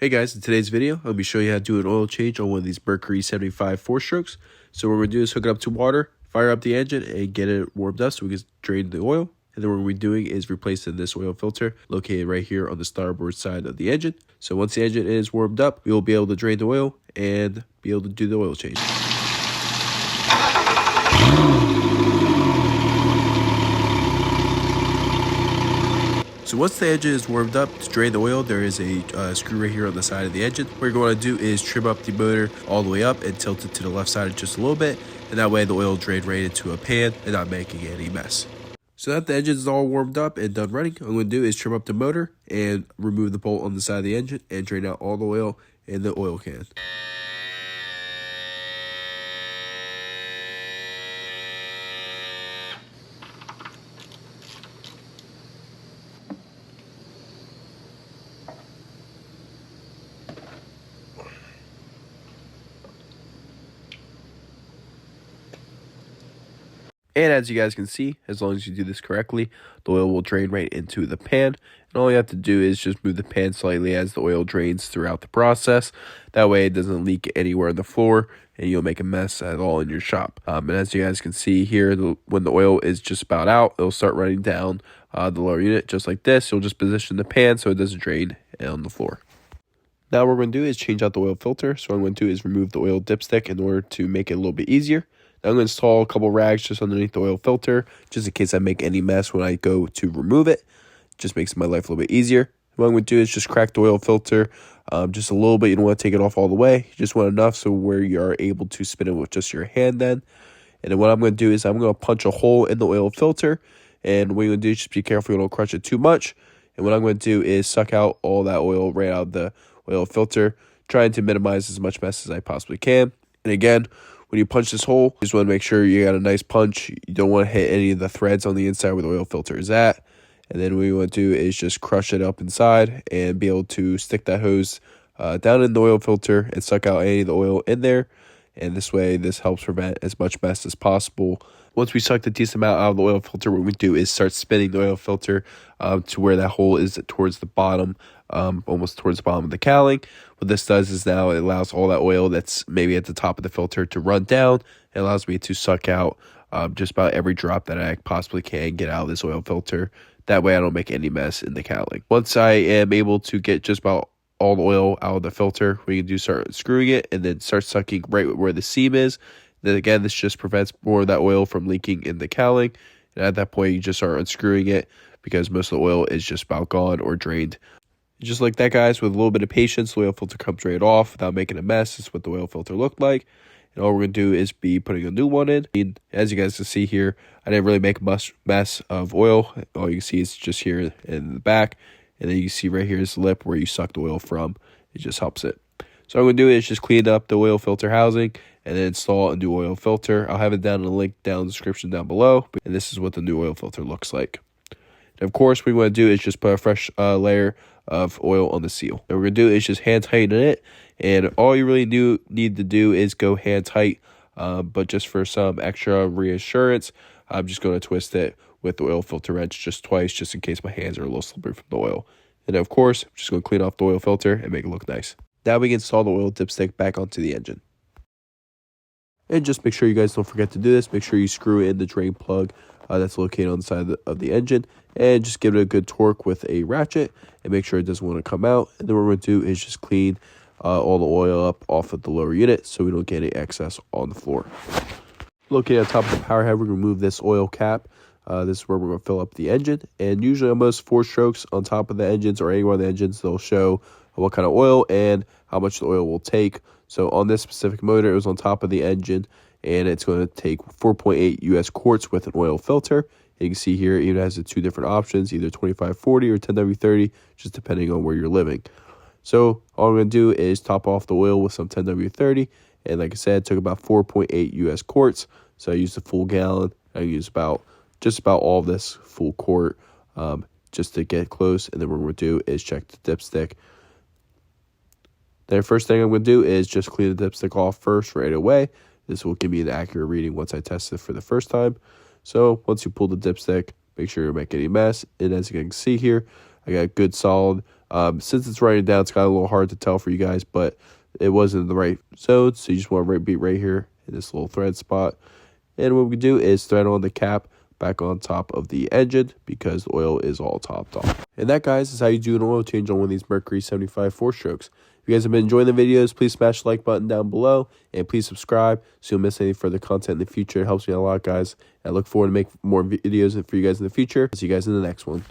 Hey guys, in today's video, I'll be showing you how to do an oil change on one of these Mercury 75 4-strokes. So what we're going to do is hook it up to water, fire up the engine, and get it warmed up so we can drain the oil. And then what we're doing is replacing this oil filter located right here on the starboard side of the engine. So once the engine is warmed up, we will be able to drain the oil and be able to do the oil change. So once the engine is warmed up, to drain the oil, there is a screw right here on the side of the engine. What you're going to do is trim up the motor all the way up and tilt it to the left side just a little bit. And that way the oil will drain right into a pan and not making any mess. So that the engine is all warmed up and done running, what I'm going to do is trim up the motor and remove the bolt on the side of the engine and drain out all the oil in the oil can. And as you guys can see, as long as you do this correctly, the oil will drain right into the pan. And all you have to do is just move the pan slightly as the oil drains throughout the process. That way it doesn't leak anywhere on the floor and you'll make a mess at all in your shop. And as you guys can see here, when the oil is just about out, it'll start running down the lower unit just like this. You'll just position the pan so it doesn't drain on the floor. Now what we're going to do is change out the oil filter. So what I'm going to do is remove the oil dipstick in order to make it a little bit easier. Now I'm going to install a couple rags just underneath the oil filter, just in case I make any mess when I go to remove it. Just makes my life a little bit easier. What I'm going to do is just crack the oil filter just a little bit. You don't want to take it off all the way. You just want enough so where you are able to spin it with just your hand then. And then what I'm going to do is I'm going to punch a hole in the oil filter. And what you're going to do is just be careful you don't crush it too much. And what I'm going to do is suck out all that oil right out of the oil filter, trying to minimize as much mess as I possibly can. And again, when you punch this hole, you just want to make sure you got a nice punch. You don't want to hit any of the threads on the inside where the oil filter is at. And then what you want to do is just crush it up inside and be able to stick that hose down in the oil filter and suck out any of the oil in there. And this way, this helps prevent as much mess as possible. Once we suck the decent amount out of the oil filter, what we do is start spinning the oil filter to where that hole is towards the bottom, almost towards the bottom of the cowling. What this does is now it allows all that oil that's maybe at the top of the filter to run down. It allows me to suck out just about every drop that I possibly can get out of this oil filter. That way I don't make any mess in the cowling. Once I am able to get just about all the oil out of the filter, we can start unscrewing it and then start sucking right where the seam is. Then again, this just prevents more of that oil from leaking in the cowling. And at that point, you just start unscrewing it because most of the oil is just about gone or drained. Just like that, guys, with a little bit of patience, the oil filter comes right off without making a mess. This is what the oil filter looked like. And all we're going to do is be putting a new one in. And as you guys can see here, I didn't really make a mess of oil. All you can see is just here in the back. And then you can see right here is the lip where you suck the oil from. It just helps it. So what I'm going to do is just clean up the oil filter housing and then install a new oil filter. I'll have it down in the link down in the description down below. And this is what the new oil filter looks like. And of course, what we want to do is just put a fresh layer of oil on the seal. What we're going to do is just hand tighten it. And all you really need to do is go hand tight. But just for some extra reassurance, I'm just going to twist it with the oil filter wrench just twice, just in case my hands are a little slippery from the oil. And of course, I'm just going to clean off the oil filter and make it look nice. Now we can install the oil dipstick back onto the engine. And just make sure you guys don't forget to do this. Make sure you screw in the drain plug that's located on the side of the engine. And just give it a good torque with a ratchet and make sure it doesn't want to come out. And then what we're going to do is just clean all the oil up off of the lower unit so we don't get any excess on the floor. Located on top of the power head, we're going to remove this oil cap. This is where we're going to fill up the engine. And usually on most 4-strokes on top of the engines or any one of the engines, they'll show what kind of oil and how much the oil will take. So on this specific motor, it was on top of the engine, and it's going to take 4.8 US quarts with an oil filter. And you can see here, it even has the two different options, either 2540 or 10W30, just depending on where you're living. So all I'm going to do is top off the oil with some 10W30. And like I said, it took about 4.8 US quarts. So I used a full gallon. I used just about all of this full quart just to get close. And then what we're going to do is check the dipstick. The first thing I'm going to do is just clean the dipstick off first right away. This will give me an accurate reading once I test it for the first time. So once you pull the dipstick, make sure you don't make any mess. And as you can see here, I got a good solid Since it's running down, it's kind of a little hard to tell for you guys, but it wasn't in the right zone, so you just want to be right here in this little thread spot. And what we do is thread on the cap back on top of the engine because the oil is all topped off. And that, guys, is how you do an oil change on one of these Mercury 75 4-strokes. If you guys have been enjoying the videos, please smash the like button down below and please subscribe so you don't miss any further content in the future. It helps me out a lot, guys. I look forward to make more videos for you guys in the future. See you guys in the next one.